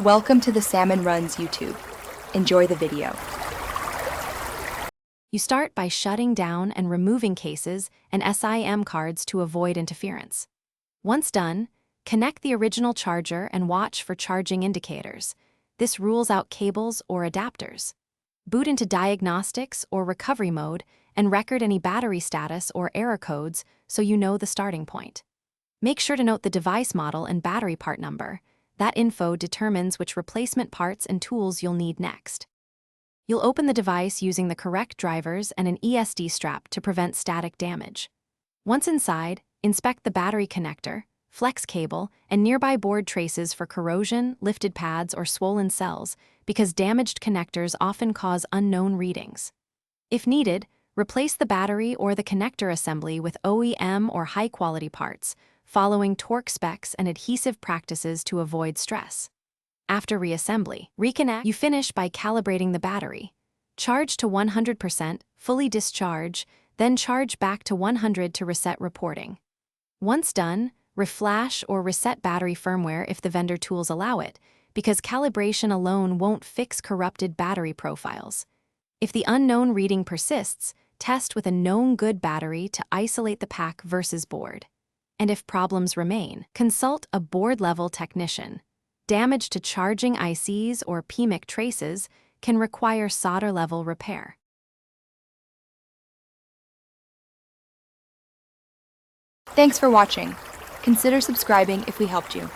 Welcome to the Salmon Runs YouTube. Enjoy the video. You start by shutting down and removing cases and SIM cards to avoid interference. Once done, connect the original charger and watch for charging indicators. This rules out cables or adapters. Boot into diagnostics or recovery mode and record any battery status or error codes so you know the starting point. Make sure to note the device model and battery part number. That info determines which replacement parts and tools you'll need next. You'll open the device using the correct drivers and an ESD strap to prevent static damage. Once inside, inspect the battery connector, flex cable, and nearby board traces for corrosion, lifted pads, or swollen cells, because damaged connectors often cause unknown readings. If needed, replace the battery or the connector assembly with OEM or high-quality parts, following torque specs and adhesive practices to avoid stress. After reassembly, reconnect. You finish by calibrating the battery. Charge to 100%, fully discharge, then charge back to 100 to reset reporting. Once done, reflash or reset battery firmware if the vendor tools allow it, because calibration alone won't fix corrupted battery profiles. If the unknown reading persists, test with a known good battery to isolate the pack versus board. And if problems remain, consult a board-level technician. Damage to charging ICs or PMIC traces can require solder-level repair. Thanks for watching. Consider subscribing if we helped you.